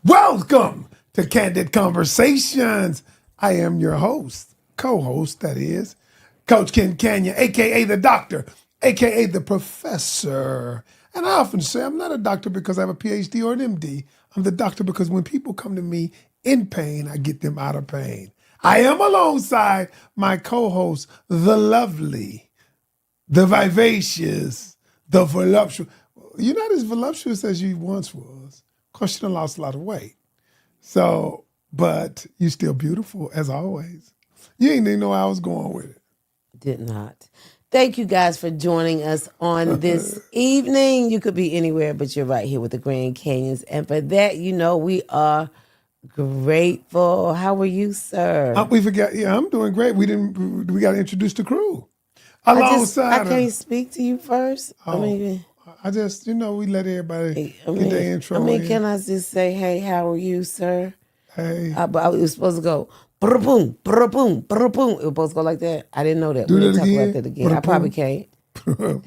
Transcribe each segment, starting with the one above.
Welcome to Candid Conversations. I am your host, co-host, that is, Coach Ken Canion, a.k.a. the doctor, a.k.a. the professor. And I often say I'm not a doctor because I have a PhD or an MD. I'm the doctor because when people come to me in pain, I get them out of pain. I am alongside my co-host, the lovely, the vivacious, the voluptuous. You're not as voluptuous as you once was. Of course, you done lost a lot of weight. So, but you're still beautiful as always. You ain't even know how I was going with it. Did not. Thank you guys for joining us on this evening. You could be anywhere, but you're right here with the Grand Canyons. And for that, we are grateful. How are you, sir? We forgot. Yeah, I'm doing great. We got to introduce the crew. I Alongside can't speak to you first. We let everybody get their intro in. Can I just say, hey, how are you, sir? Hey. But I was supposed to go, boom, boom, boom. It was supposed to go like that. I didn't know that. Do We'll that talk again. about that again. I probably can't. All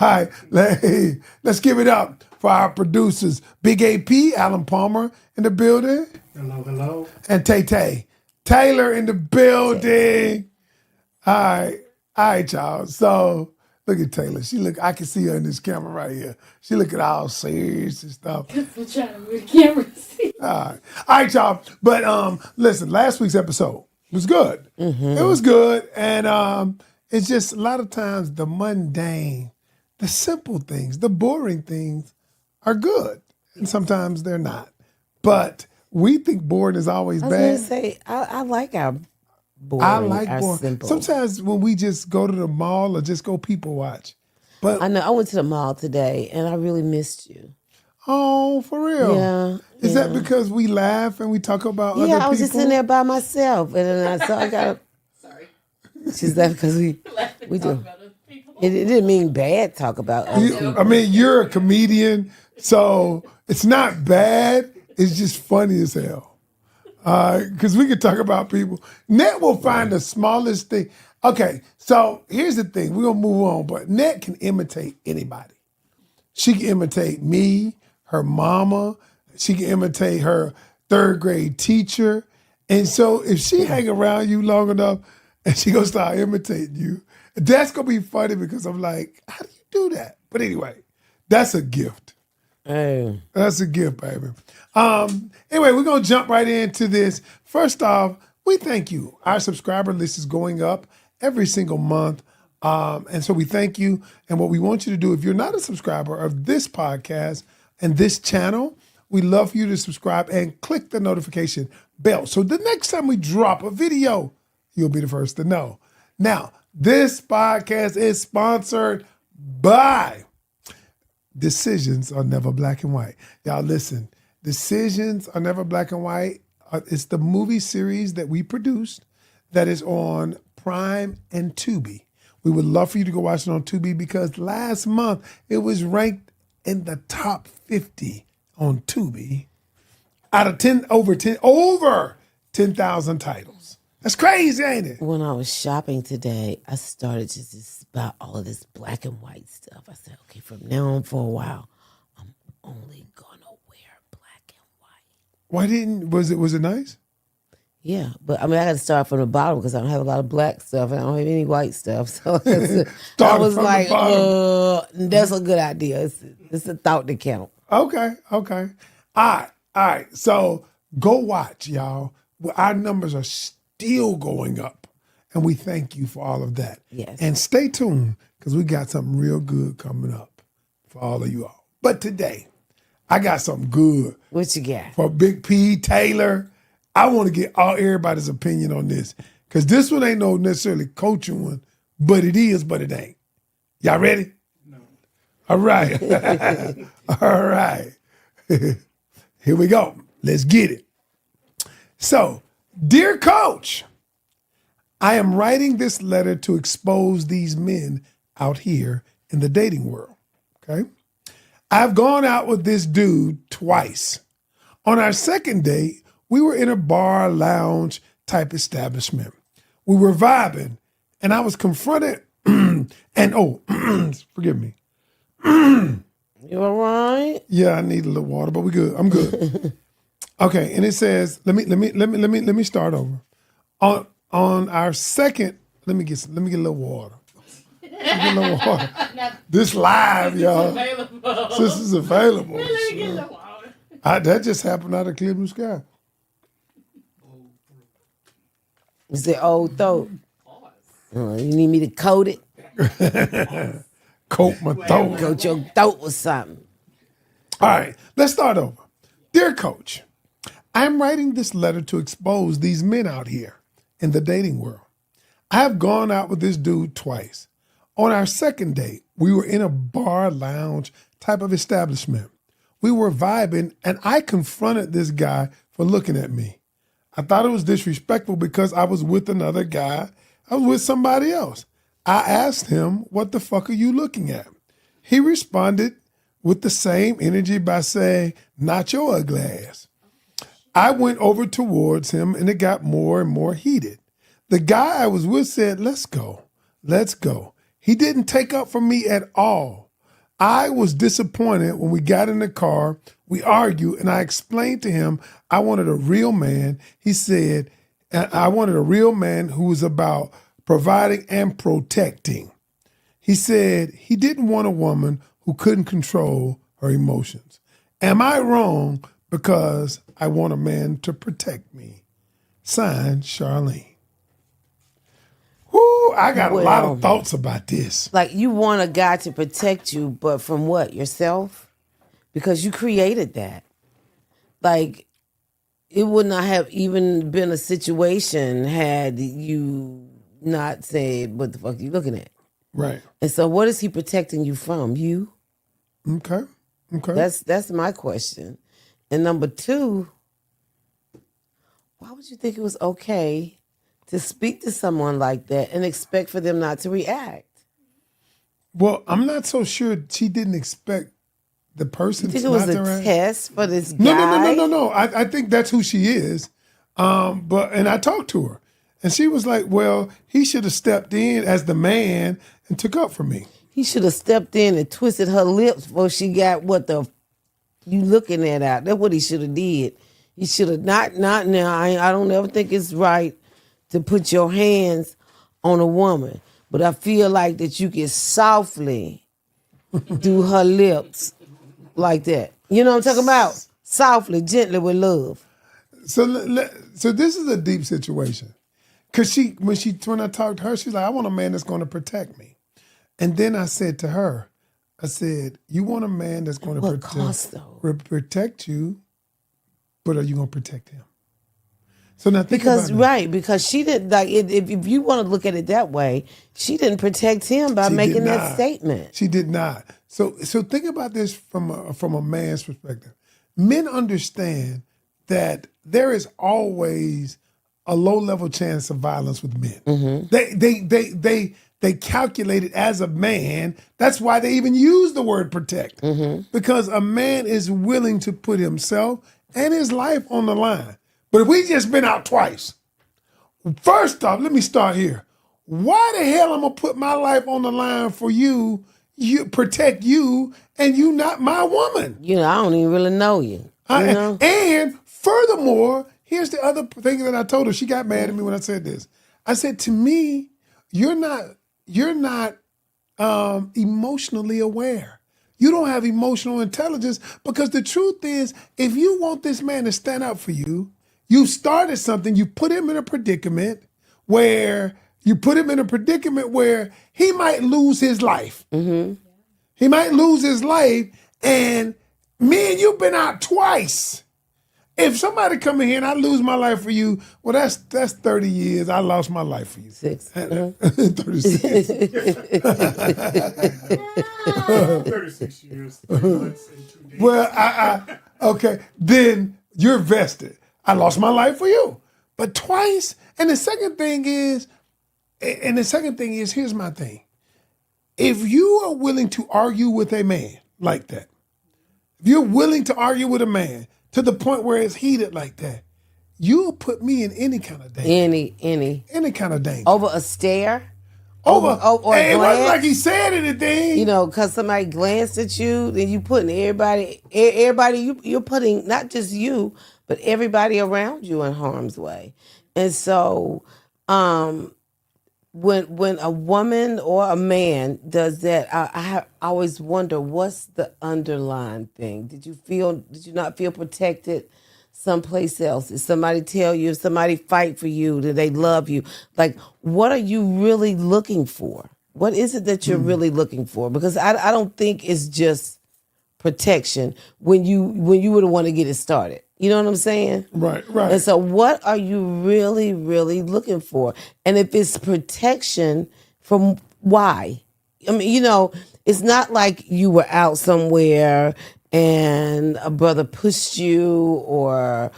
right, let's give it up for our producers. Big AP, Alan Palmer in the building. Hello. And Tay Taylor in the building. All right, y'all. So look at Taylor. I can see her in this camera right here. She looking all serious and stuff. I'm trying to move the camera. All right, y'all. But listen, last week's episode was good. Mm-hmm. It was good. And it's just a lot of times the mundane, the simple things, the boring things are good. And sometimes they're not. But we think boring is always bad. I was going to say, I like our boring, I like our boring. simple. Sometimes when we just go to the mall or just go people watch. But I know, I went to the mall today and I really missed you. Oh, for real? Yeah. Is that because we laugh and we talk about other people? Yeah, I was just in there by myself. And then I got Sorry. She's laughing because we do. It didn't mean bad talk about us. I mean, you're a comedian, so it's not bad. It's just funny as hell. Because we could talk about people. Net will find the smallest thing. Okay, so here's the thing. We're going to move on, but Net can imitate anybody. She can imitate me, her mama. She can imitate her third grade teacher. And so if she hang around you long enough and she going to start imitating you, that's going to be funny because I'm like, how do you do that? But anyway, that's a gift. Oh. That's a gift, baby. Anyway, we're going to jump right into this. First off, we thank you. Our subscriber list is going up every single month. And so we thank you. And what we want you to do, if you're not a subscriber of this podcast and this channel, we love for you to subscribe and click the notification bell. So the next time we drop a video, you'll be the first to know. Now, this podcast is sponsored by Decisions Are Never Black and White. Y'all listen, Decisions Are Never Black and White. It's the movie series that we produced that is on Prime and Tubi. We would love for you to go watch it on Tubi because last month it was ranked in the top 50 on Tubi out of over 10,000 titles. That's crazy, ain't it? When I was shopping today, I started to just buy all of this black and white stuff. I said, okay, from now on for a while, I'm only gonna wear black and white. Was it nice? Yeah, but I got to start from the bottom because I don't have a lot of black stuff and I don't have any white stuff. So I was like, that's a good idea. It's a thought to count. Okay. All right. So go watch, y'all. Our numbers are still going up, and we thank you for all of that. Yes. And stay tuned because we got something real good coming up for all of you all. But today, I got something good. What you got? For Big P, Taylor. I want to get everybody's opinion on this because this one ain't no necessarily coaching one, but it is, but it ain't. Y'all ready? No. All right. All right. Here we go. Let's get it. So, dear coach, I am writing this letter to expose these men out here in the dating world. Okay. I've gone out with this dude twice. On our second date, we were in a bar, lounge type establishment. We were vibing, and I was confronted, forgive me. You all right? Yeah, I need a little water, but we good. I'm good. Okay, and it says, let me start over. On our second, let me get a little water. Let me get a little water. This live, y'all. This is available. That just happened out of clear blue sky. It's the old throat. You need me to coat it? Coat my throat. Coat your throat with something. All right, let's start over. Dear Coach, I'm writing this letter to expose these men out here in the dating world. I have gone out with this dude twice. On our second date, we were in a bar lounge type of establishment. We were vibing, and I confronted this guy for looking at me. I thought it was disrespectful because I was with another guy. I was with somebody else. I asked him, what the fuck are you looking at? He responded with the same energy by saying, not your ugly ass. I went over towards him and it got more and more heated. The guy I was with said, let's go. Let's go. He didn't take up for me at all. I was disappointed when we got in the car. We argued and I explained to him I wanted a real man. He said, I wanted a real man who was about providing and protecting. He said he didn't want a woman who couldn't control her emotions. Am I wrong because I want a man to protect me? Signed, Charlene. Whoo, I got a lot of thoughts about this. Like, you want a guy to protect you, but from what? Yourself? Because you created that. Like, it would not have even been a situation had you not said, what the fuck are you looking at? Right. And so what is he protecting you from? You? Okay. That's my question. And number two, why would you think it was okay to speak to someone like that and expect for them not to react? Well, I'm not so sure she didn't expect the person You think to it was not a to react. test for this guy? No. I think that's who she is. And I talked to her. And she was like, well, he should have stepped in as the man and took up for me. He should have stepped in and twisted her lips before she got you looking at out. That's what he should have did. He should have not now. I don't ever think it's right to put your hands on a woman. But I feel like that you can softly do her lips like that. You know what I'm talking about? Softly, gently with love. So this is a deep situation. Because when I talked to her, she's like, I want a man that's going to protect me. And then I said to her, you want a man that's going to protect you, but are you going to protect him? So now think about it. Because she didn't, like, if you want to look at it that way, she didn't protect him by making that statement. She did not. So think about this from a man's perspective. Men understand that there is always a low-level chance of violence with men. Mm-hmm. They calculate it as a man. That's why they even use the word protect. Mm-hmm. Because a man is willing to put himself and his life on the line. But if we just been out twice, first off, let me start here. Why the hell I'm going to put my life on the line for you protect you, and you not my woman? You know, I don't even really know you. Know? And furthermore, here's the other thing that I told her. She got mad at me when I said this. I said, to me, you're not emotionally aware. You don't have emotional intelligence, because the truth is, if you want this man to stand up for you, you started something. You put him in a predicament where he might lose his life. Mm-hmm. He might lose his life, and me and you've been out twice. If somebody come in here and I lose my life for you, well, that's 30 years. I lost my life for you. 6. 36. 36 years, 3 months, and 2 days. Well, okay, then you're vested. I lost my life for you, but twice. And the second thing is, here's my thing. If you are willing to argue with a man like that, if you're willing to argue with a man to the point where it's heated like that, you'll put me in any kind of danger. Any kind of danger. over a stare. Over. or Hey, it wasn't like he glance. said anything. You know, because somebody glanced at you, then you putting you're putting not just you, but everybody around you in harm's way. And so, when a woman or a man does that, I always wonder what's the underlying thing. Did you not feel protected someplace else? Did somebody tell you? If somebody fight for you? Do they love you? Like, what are you really looking for? What is it that you're really looking for? Because I don't think it's just protection when you would want to get it started. You know what I'm saying? Right. And so what are you really, really looking for? And if it's protection, from why? I mean, it's not like you were out somewhere and a brother pushed you or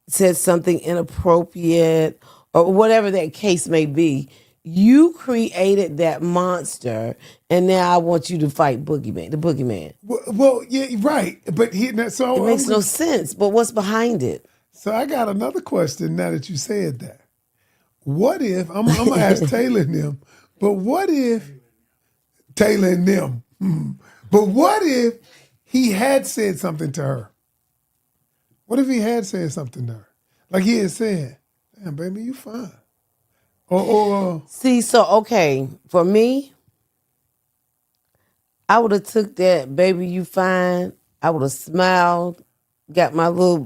said something inappropriate or whatever that case may be. You created that monster, and now I want you to fight the boogeyman. Well, yeah, right. But so It makes no sense. But what's behind it? So I got another question now that you said that. What if I'm gonna ask Taylor and them, but what if Taylor and them? But what if he had said something to her? What if he had said something to her? Like he had said, "Damn, baby, you fine." Or See, so okay, for me, I would have took that, baby, you fine. I would have smiled, got my little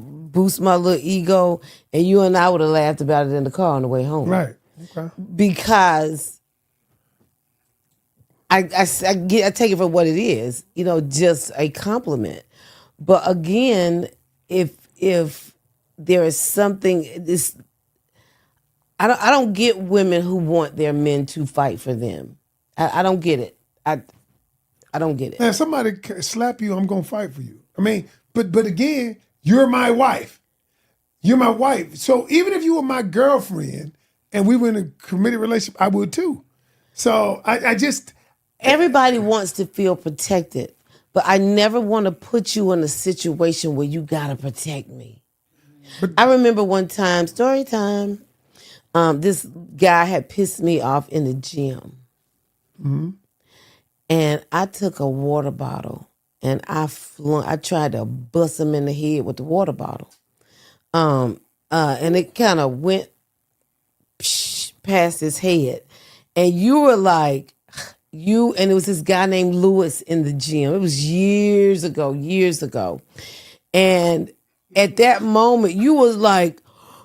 ego, and you and I would have laughed about it in the car on the way home. right. Okay. Because I take it for what it is, just a compliment. But again, if there is something, I don't get women who want their men to fight for them. I don't get it. I don't get it. Now, if somebody slap you, I'm gonna fight for you. I mean, but again, you're my wife. You're my wife. So even if you were my girlfriend and we were in a committed relationship, I would too. So I just Everybody wants to feel protected, but I never want to put you in a situation where you gotta protect me. I remember one time, story time. This guy had pissed me off in the gym. And I took a water bottle and I tried to bust him in the head with the water bottle. And it kind of went past his head. And you were like, and it was this guy named Lewis in the gym. It was years ago. And at that moment, you was like,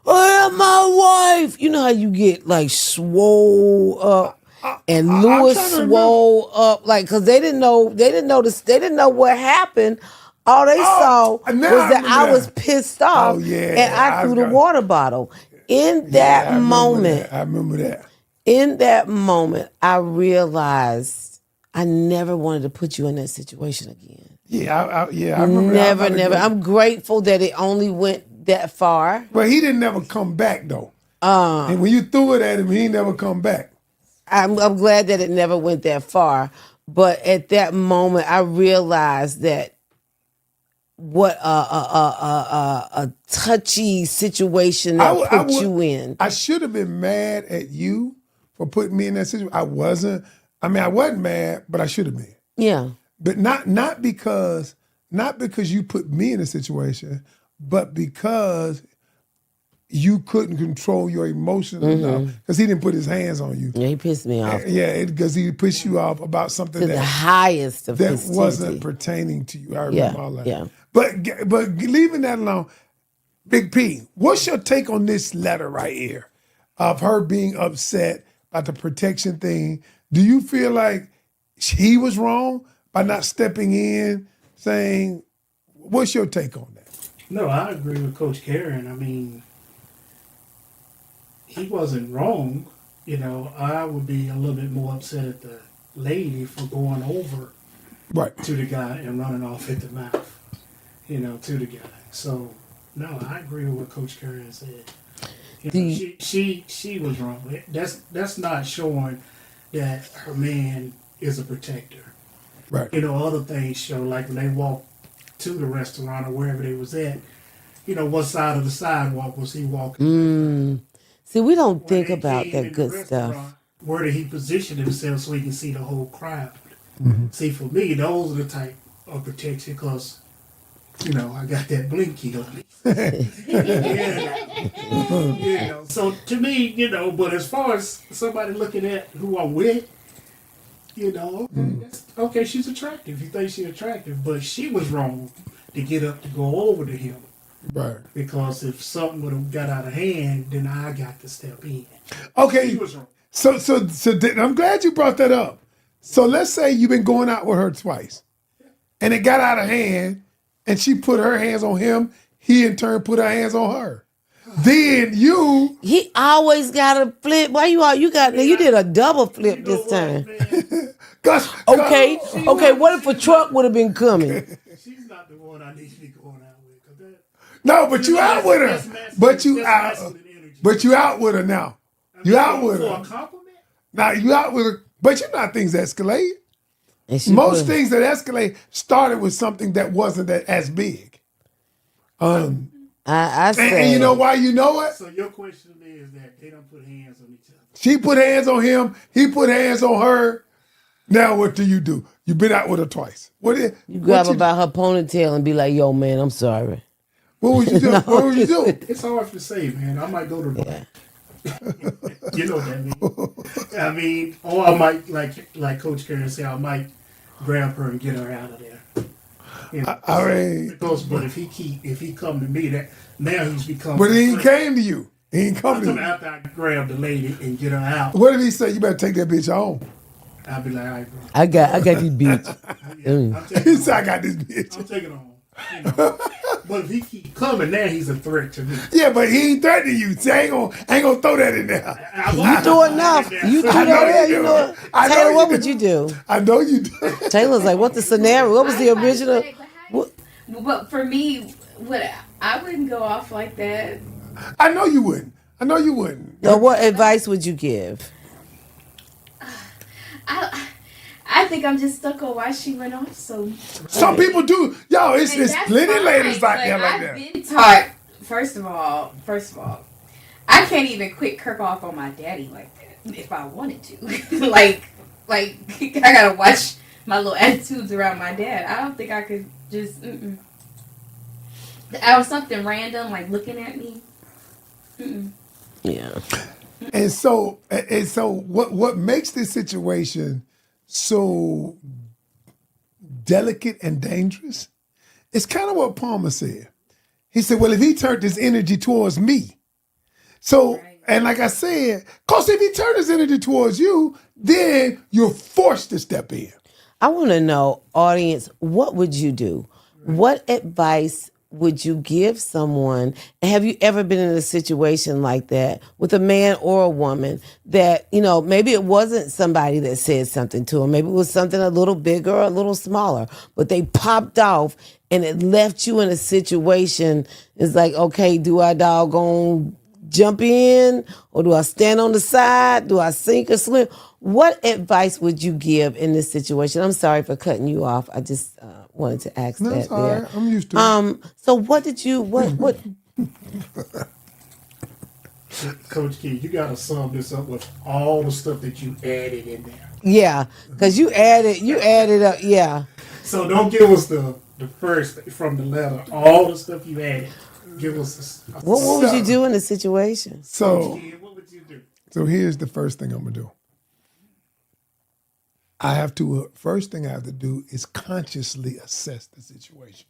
"Oh, my wife." You know how you get like swole up, and Lewis swole up, like, because they didn't know what happened. All they saw was that I was pissed off, and I threw the water bottle. In that moment, I remember that. In that moment, I realized I never wanted to put you in that situation again. I remember that. Never. I'm grateful that it only went that far. But he didn't never come back though. And when you threw it at him, he never come back. I'm glad that it never went that far. But at that moment, I realized that what a touchy situation that put you in. I should have been mad at you for putting me in that situation. I wasn't mad, but I should have been. Yeah. But not because you put me in a situation, but because you couldn't control your emotions enough. Because he didn't put his hands on you. Yeah, he pissed me off. Because he pissed you off about something to the highest of that festivity. wasn't pertaining to you. I remember all that. Yeah. But leaving that alone, Big P, what's your take on this letter right here of her being upset about the protection thing? Do you feel like he was wrong by not stepping in, saying, what's your take on that? No, I agree with Coach Karen. I mean, he wasn't wrong. I would be a little bit more upset at the lady for going over to the guy and running off at the mouth, to the guy. So, no, I agree with what Coach Karen said. She was wrong. That's not showing that her man is a protector. Right. Other things show, like when they walked to the restaurant or wherever they was at, what side of the sidewalk was he walking? See, we don't think about that good stuff. where did he position himself so he can see the whole crowd? See, for me, those are the type of protection because, I got that blinky on me. So to me, but as far as somebody looking at who I'm with, okay, she's attractive. You think she's attractive, but she was wrong to get up to go over to him. Right. Because if something would have got out of hand, then I got to step in. Okay. She was wrong. So I'm glad you brought that up. So let's say you've been going out with her twice, and it got out of hand, and she put her hands on him. He in turn put her hands on her. Then you. He always got a flip. Why you did a double flip this time. Okay. What if a truck would have been coming? She's not the one I need to be going out with. No, but you out with her. But you out with her now. You out with her. For a compliment? Now you out with her. But you know things escalate. Most things that escalate started with something that wasn't as big. I say. And you know why you know it? So your question to me is that they don't put hands on each other. She put hands on him. He put hands on her. Now what do? You've been out with her twice. You grab her by her ponytail and be like, "Yo, man, I'm sorry." What would you do? What would you do? It's hard to say, man. I might go to the bank. You know what I mean? Or I might, like Coach Karen said, I might grab her and get her out of there. But if he come to me, that now he's become. But he came to you. He ain't come to you. After I grab the lady and get her out. What if he say you better take that bitch home? I'll be like, all right, bro. I got this bitch. He said I got this bitch. I'm taking her home. But if he keep coming, now he's a threat to me. Yeah, but he ain't threatening you. See, I ain't gonna throw that in there. You do enough. You do that. You know. Taylor, what would you do? I know you do. Taylor's like, what's the scenario? What was the original? But for me, I wouldn't go off like that. I know you wouldn't. So what advice would you give? I think I'm just stuck on why she went off so. Some people do. Yo, it's plenty ladies out there like that. I've been taught. First of all, I can't even quit Kirk off on my daddy like that if I wanted to. like I gotta watch my little attitudes around my dad. I don't think I could just. I was something random like looking at me. Yeah. And so what makes this situation so delicate and dangerous? It's kind of what Palmer said. He said, well, if he turned his energy towards me. So, and like I said, because if he turned his energy towards you, then you're forced to step in. I want to know, audience, what would you do? What advice would you give someone? And have you ever been in a situation like that with a man or a woman that, maybe it wasn't somebody that said something to them. Maybe it was something a little bigger or a little smaller, but they popped off and it left you in a situation. It's like, okay, do I doggone jump in or do I stand on the side? Do I sink or swim? What advice would you give in this situation? I'm sorry for cutting you off. I just wanted to ask that. That's all right. I'm used to it. So what did you, what? Coach Key, you got to sum this up with all the stuff that you added in there. Yeah, because you added up, yeah. So don't give us the first from the letter, all the stuff you added. Give us What would you do in the situation? So, Coach Key, what would you do? So here's the first thing I'm going to do. First thing I have to do is consciously assess the situation.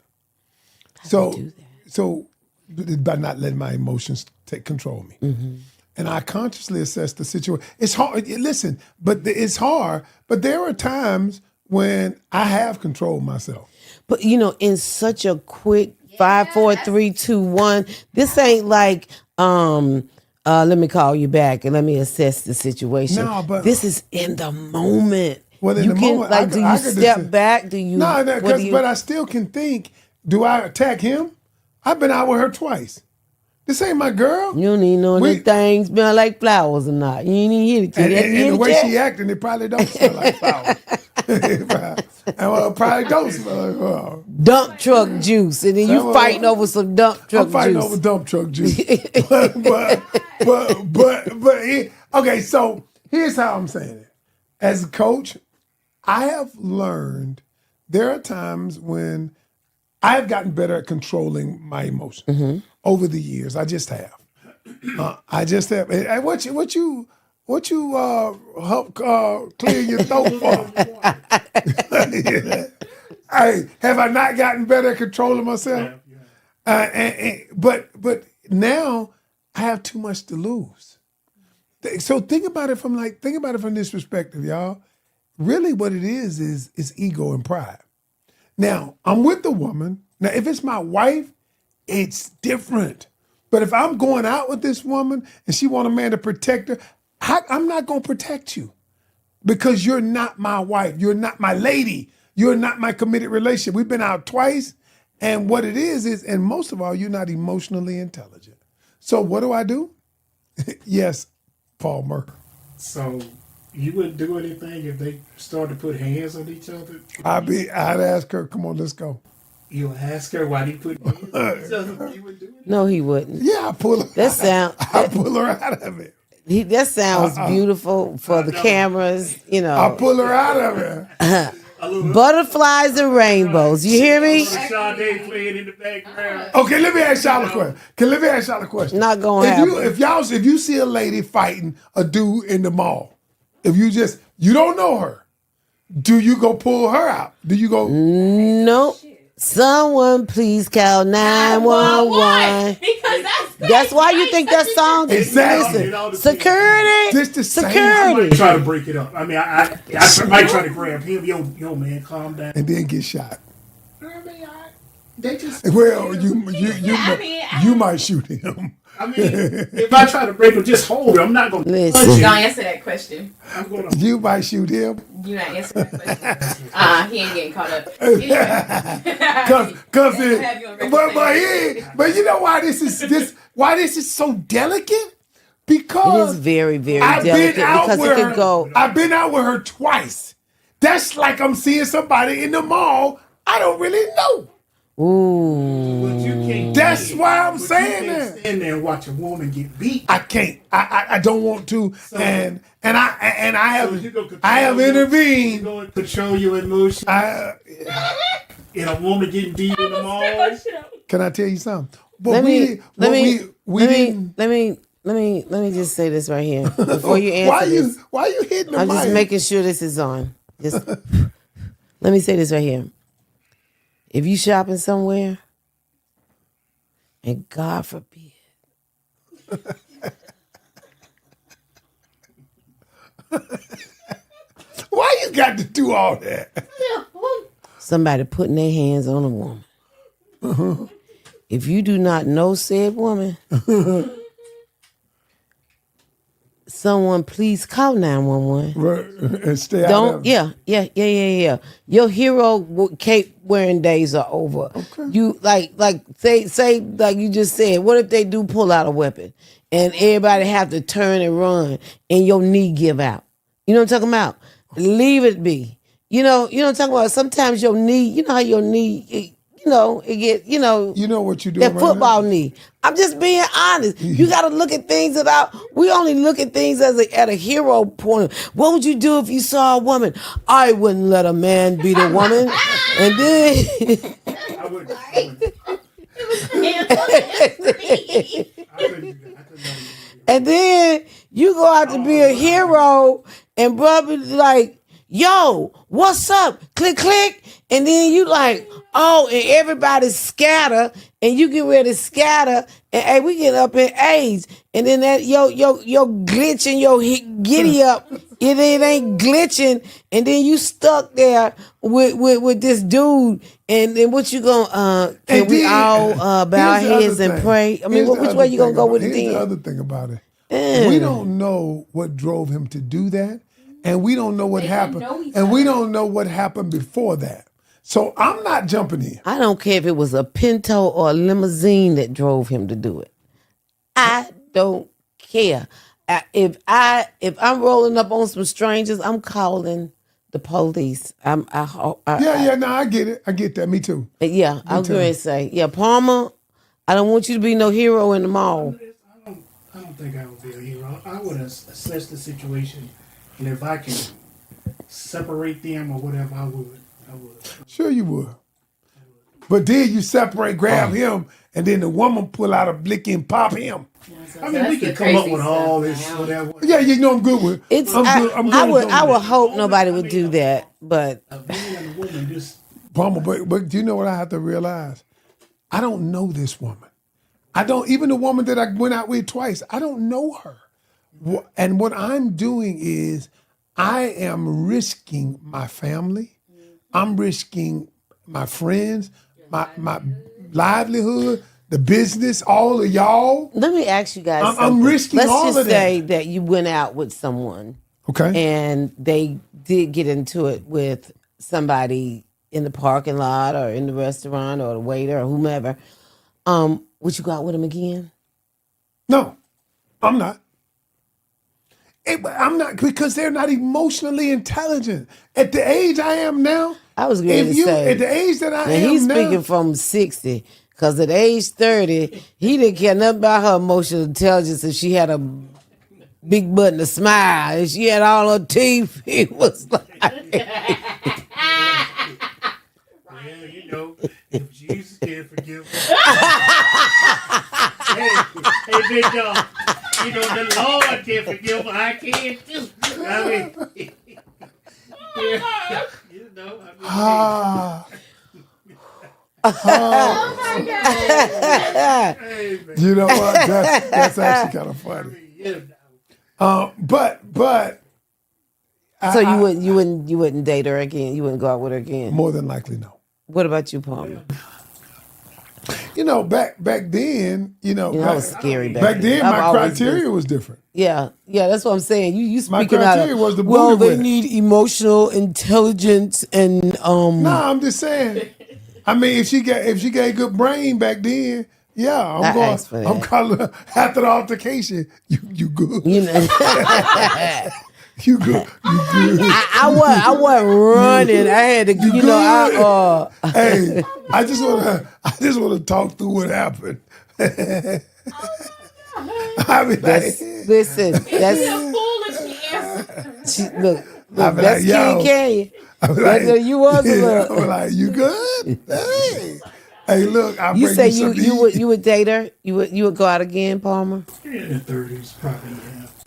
So by not letting my emotions take control of me. Mm-hmm. And I consciously assess the situation. It's hard, listen, but it's hard, but there are times when I have control myself. But in such a quick 5, 4, 3, 2, 1, this ain't like, let me call you back and let me assess the situation. No, but this is in the moment. Well, in the moment, do you step back? Do you? No, but I still can think. Do I attack him? I've been out with her twice. This ain't my girl. You don't even know if things smell like flowers or not. You ain't even hear it. And the way she acting, it probably don't smell like flowers. It probably don't smell like flowers. Dump truck juice, and then you fighting over some dump truck juice. I'm fighting over dump truck juice. but okay, so here's how I'm saying it. As a coach, I have learned there are times when I have gotten better at controlling my emotions over the years. I just have. I just have. And what you help clear your throat for? Hey, have I not gotten better at controlling myself? But now I have too much to lose. So think about it from this perspective, y'all. Really, what it is ego and pride. Now I'm with the woman. Now, if it's my wife, it's different. But if I'm going out with this woman and she want a man to protect her, I'm not going to protect you because you're not my wife. You're not my lady. You're not my committed relationship. We've been out twice. And what it is, and most of all, you're not emotionally intelligent. So what do? Yes, Palmer. So you wouldn't do anything if they started to put hands on each other? I'd ask her, come on, let's go. You'll ask her why they put hands on each other? You would do it? No, he wouldn't. Yeah, I pull her. I pull her out of it. That sounds beautiful for the cameras, I pull her out of it. Butterflies and rainbows. You hear me? Sade playing in the background. Okay, let me ask y'all a question. Not gonna happen. If you see a lady fighting a dude in the mall, if you don't know her, do you go pull her out? Do you go? Nope. Someone please call 911. Because that's why you think that song is Exactly. security. Just the same. I Security. might try to break it up. I mean, I might try to grab him. Yo, man, calm down. And then get shot. I mean, they just. Well, you might shoot him. I mean, if I try to break him, just hold him. I'm not going to Listen. punch Don't him. answer that question. I'm going to. You might shoot him. You're not answering that question. He ain't getting caught up. Anyway. But you know why this is so delicate? Because It is very, very I've delicate been out because with it her. could go. I've been out with her twice. That's like I'm seeing somebody in the mall I don't really know. Ooh. That's why I'm saying that. Stand there and watch a woman get beat. I can't. I don't want to. And I have intervened. You going to control your emotions. In a woman getting beat in the mall. Can I tell you something? But Let me didn't. just say this right here before you answer this. Why you hitting the I'm just mic? making sure this is on. Just let me say this right here. If you shopping somewhere, and God forbid, Why you got to do all that? somebody putting their hands on a woman. If you do not know said woman, someone please call 911. Right. And stay out Don't. of it. Yeah. Your hero cape wearing days are over. Okay. You like say like you just said. What if they do pull out a weapon and everybody have to turn and run and your knee give out? You know what I'm talking about? Leave it be. You know what I'm talking about. Sometimes your knee. You know how your knee. It get. You know what you doing That right football now? knee. I'm just being honest. You got to look at things we only look at things at a hero point. What would you do if you saw a woman? I wouldn't let a man beat a woman. And then I wouldn't. and then you go out to be a hero and brother like, yo, what's up? Click, click. And then you like, oh, and everybody scatter, and you get ready to scatter, and hey, we get up in age, and then that your glitch and your giddy up, it ain't glitching, and then you stuck there with this dude, and then what you gonna can we all bow our heads and pray? I mean, which way you gonna go with it Here's then? the other thing about it. We don't know what drove him to do that, and we don't know what happened, and we don't know what happened before that. So I'm not jumping in. I don't care if it was a Pinto or a limousine that drove him to do it. I don't care. If I'm rolling up on some strangers, I'm calling the police. No, I get it. I get that. Me too. Yeah, I'm going to say, Palmer, I don't want you to be no hero in the mall. I don't think I would be a hero. I would assess the situation And if I can separate them or whatever, I would. Sure you would. But then you separate, grab him, and then the woman pull out a blicky and pop him. I mean, we could come up with all this, whatever. Yeah, you know I'm good with. I would hope nobody would do that, but A man and a woman just. Palmer, but do you know what I have to realize? I don't know this woman. I don't, even the woman that I went out with twice, I don't know her. And what I'm doing is I am risking my family. I'm risking my friends, my livelihood, the business, all of y'all. let me ask you guys I'm something. risking Let's all just of that. say that you went out with someone Okay. and they did get into it with somebody in the parking lot or in the restaurant or the waiter or whomever. Would you go out with them again? No, I'm not. I'm not, because they're not emotionally intelligent. At the age I am now, I was going to say. at the age that I And am he's now, speaking from 60, because at age 30, he didn't care nothing about her emotional intelligence. If she had a big butt and a smile, if she had all her teeth, he was like, Well, you know, if Jesus can forgive her. hey, big dog. You know, the Lord can forgive her. I can too. I mean, yeah, you know, I mean, hey, man. you know what? That's actually kind of funny. You know. But so you wouldn't date her again? You wouldn't go out with her again? more than likely, no. What about you, Palmer? You know, back then, You know, that was scary back then, I've my always criteria was different. Yeah, that's what I'm saying. You My speaking out criteria of, was the well, booty they wet. need emotional intelligence and Nah, I'm just saying. I mean, if she got a good brain back then, yeah, I asked for that. I'm calling her after the altercation. You good? you know. You good? You good? I wasn't running. I had to, You you know, good? Hey, I just want to talk through what happened. I mean, listen, that's look, I be that's like, yo. King Canyon. You was a little. I'm like, you good? Hey, look, I You bring say some to you would date her? You would go out again, Palmer? In the 30s, probably,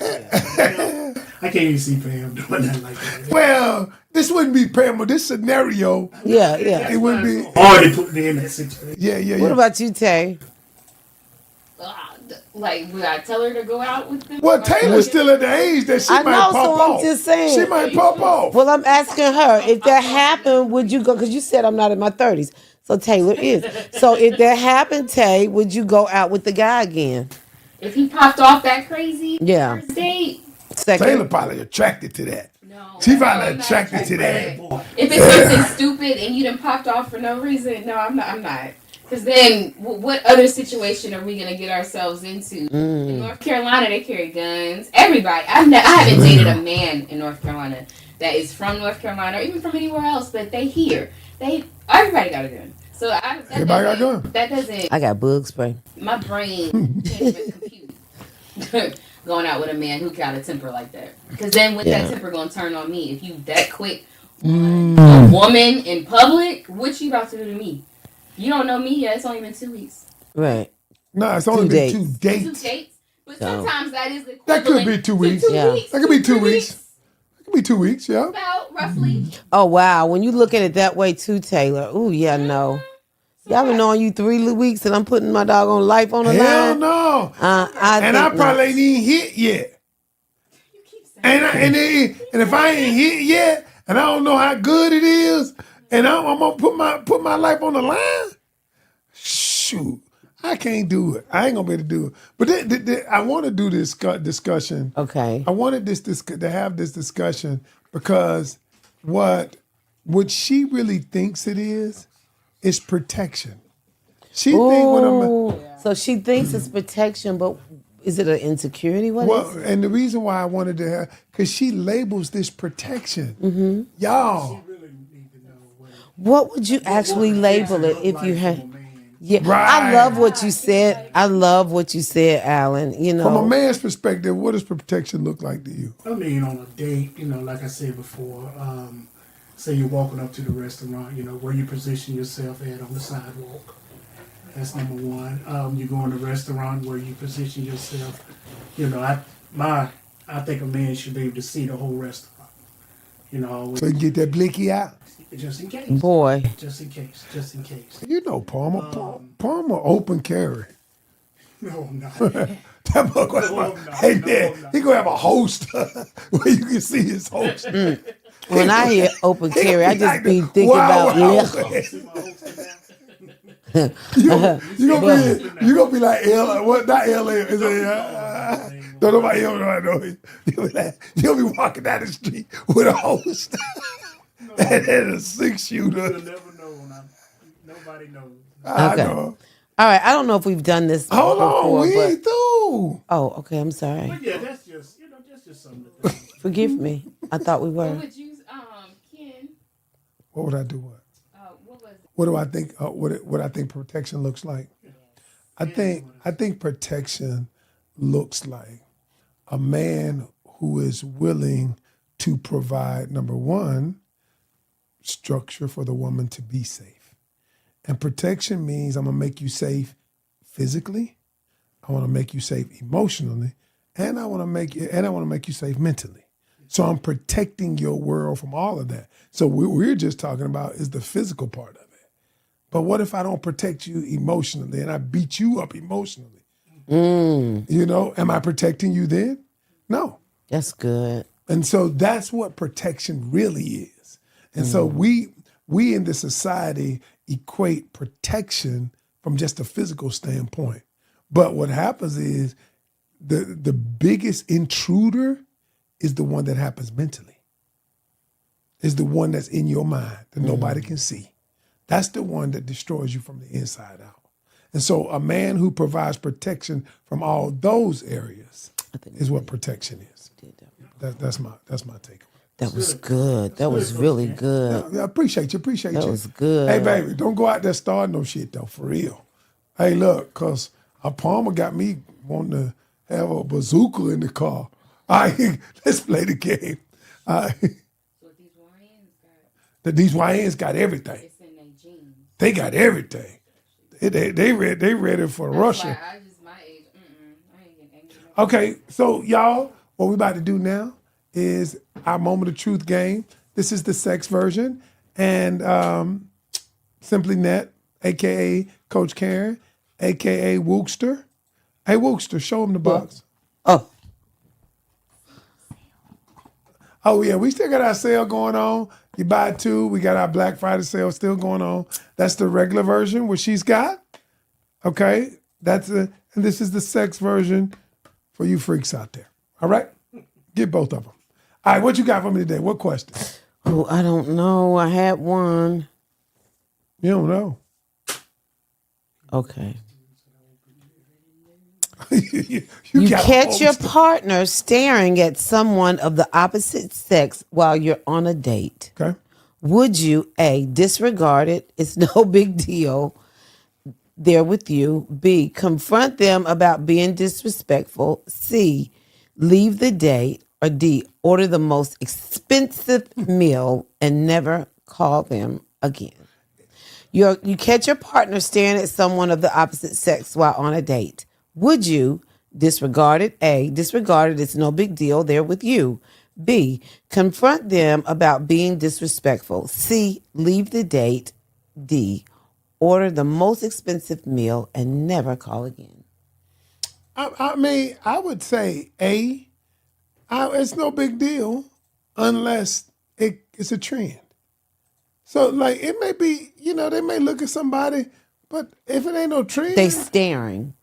yeah. I can't even see Pam doing that like that. Well, this wouldn't be Pam, but this scenario, Yeah. it wouldn't be. Hard to put me in that situation. Yeah. What about you, Tay? Like, would I tell her to go out with them? Well, Taylor's still at the age that she I might know, pop so off. I'm just saying. She might pop off. Well, I'm asking her, if that happened, would you go? Because you said I'm not in my 30s. So Taylor is. So if that happened, Tay, would you go out with the guy again? If he popped off that crazy Yeah. first date, Second. Taylor probably attracted to that. no. She I'm probably not attracted to that. If it's something stupid and you done popped off for no reason, no, I'm not. Because then, what other situation are we gonna get ourselves into? In North Carolina, they carry guns. Everybody, I haven't dated a man in North Carolina that is from North Carolina or even from anywhere else, but they here. Everybody got a gun. So Everybody got a gun. That doesn't. I got bug spray. My brain can't even compute going out with a man who got a temper like that. Because then, that temper gonna turn on me if you that quick. A woman in public, what you about to do to me? You don't know me yet. It's only been 2 weeks. Right. No, it's only been 2 2 dates. dates. But So- sometimes that is the That could be 2 weeks. Yeah. That could be 2 3 weeks. It could be 2 weeks, yeah. About roughly. Oh, wow. When you look at it that way too, Taylor. Ooh, yeah, no. Y'all been knowing you 3 weeks and I'm putting my doggone life on the Hell line. no. I And I probably ain't even hit yet. You keep saying And if I ain't hit yet, and I don't know how good it is, and I'm gonna put my life on the line, shoot, I can't do it. I ain't gonna be able to do it. But I want to do this discussion. Okay. I wanted to have this discussion because what she really thinks it is protection. She think when Ooh, so she thinks it's protection, but is it an insecurity? What is it? and the reason why I wanted to have, because she labels this protection. Y'all. What would you actually label it if you had? Yeah, Right. I love what you said. I love what you said, Alan. You know, From a man's perspective, what does protection look like to you? I mean, on a date, like I said before, say you're walking up to the restaurant, where you position yourself at on the sidewalk. That's number one. You go in a restaurant where you position yourself. I think a man should be able to see the whole restaurant. So you get that blicky out? Just in case. boy. Just in case. You know Palmer. Palmer open carry. No, I'm not. That motherfucker, hey man, he gonna have a holster where you can see his holster. When I hear open carry, I just Like be the thinking Wild about Wild liquor. West. See my holster now? You gonna be like L. What? Not L.A. Is it? Don't nobody know. You gonna be walking down the street with a holster and a 6-shooter. You'll never know. Nobody knows. I Okay. know. All right, I don't know if we've done this Hold before, on, we but ain't through. oh, okay, I'm sorry. But yeah, that's just something to think. Forgive me. I thought we What were. would you, Ken? What would I do? What? What was it? What do I think? What I think protection looks like? I think protection looks like a man who is willing to provide, number one, structure for the woman to be safe. And protection means I'm gonna make you safe physically, I want to make you safe emotionally, and I want to make you safe mentally. So I'm protecting your world from all of that. So what we're just talking about is the physical part of it. But what if I don't protect you emotionally and I beat you up emotionally? Am I protecting you then? No. That's good. And so that's what protection really is. And so we in this society equate protection from just a physical standpoint. But what happens is the biggest intruder is the one that happens mentally. Is the one that's in your mind that nobody can see. That's the one that destroys you from the inside out. And so a man who provides protection from all those areas is what protection is. That's my take on it. That was good. That was really good. I appreciate you. That was good. Hey, baby, don't go out there starting no shit, though, for real. Hey, look, because a Palmer got me wanting to have a bazooka in the car. All right, let's play the game. All right. So These YNs got everything. it's in their jeans. They got everything. They ready for Russia. Like, I just my age. I ain't getting angry. No. Okay, so y'all, what we about to do now is our moment of truth game. This is the sex version, and Simply Net, aka Coach Karen, aka Wookster. Hey Wookster, show him the box. Oh yeah, we still got our sale going on. You buy two, we got our Black Friday sale still going on. That's the regular version, what she's got. Okay, and this is the sex version for you freaks out there. All right, get both of them. All right, what you got for me today? What question? Oh, I don't know. I had one. You don't know. Okay. you You got a catch your holster. partner staring at someone of the opposite sex while you're on a date. Okay. Would you, A, disregard it? It's no big deal. They're with you. B, confront them about being disrespectful. C, leave the date. Or D, order the most expensive meal and never call them again. You catch your partner staring at someone of the opposite sex while on a date. Would you disregard it? A, disregard it. It's no big deal. They're with you. B, confront them about being disrespectful. C, leave the date. D, order the most expensive meal and never call again. I mean, I would say A. It's no big deal unless it's a trend. So, like, it may be, they may look at somebody, but if it ain't no trend, They staring.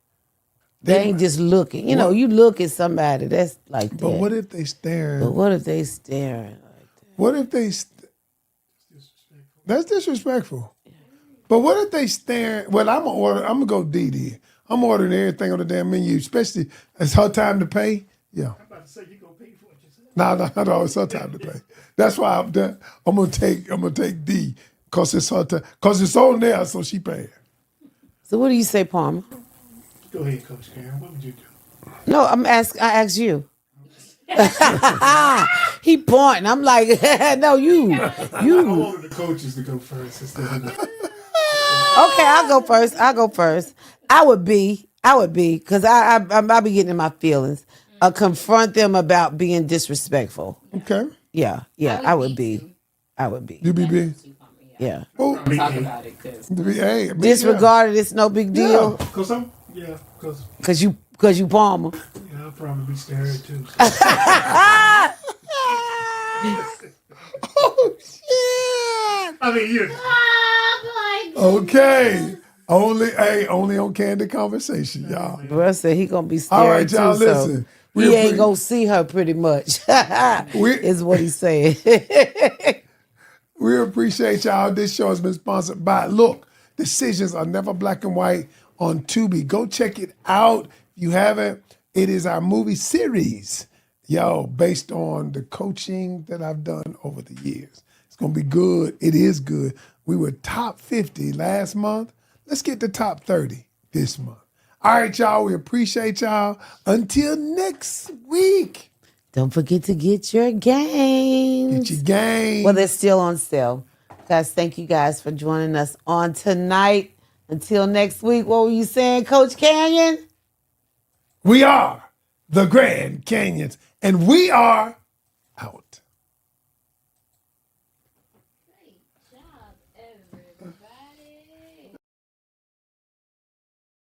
They ain't just looking. You look at somebody, that's like that. But what if they staring? But what if they staring like that? What if they? That's disrespectful. But what if they staring? Well, I'm gonna go D then. I'm ordering everything on the damn menu, especially it's her time to pay. Yeah. I'm about to say you gonna pay for it yourself. No, it's her time to pay. That's why I'm gonna take D because it's her time. Because it's on there, so she paying. So So what do you say, Palmer? Go ahead, Coach Karen. What would you do? No, I asked you. He pointing. I'm like, no, you. I wanted the coaches to go first instead of Okay, I'll go first. I would be, because I be getting in my feelings. Confront them about being disrespectful. Okay. Yeah, I would be. You be big. Yeah. Oh, Talk about it, cause hey, Disregarded, it's no big deal. Because Cause you Palmer. I'll probably be staring too. So. Oh shit! I mean, you. Okay. Only on Candid Conversation, y'all. Bro said he gonna be scared All right, y'all, too, listen. So he ain't gonna see her pretty much. Is what he's saying. We appreciate y'all. This show has been sponsored by Look, Decisions Are Never Black and White on Tubi. Go check it out. If you haven't, it is our movie series, based on the coaching that I've done over the years. It's going to be good. It is good. We were top 50 last month. Let's get to top 30 this month. All right, y'all. We appreciate y'all. Until next week. Don't forget to get your games. Get your game. Well, they're still on sale. Guys, thank you guys for joining us on tonight. Until next week, what were you saying, Coach Canion? We are the Grand Canions, and we are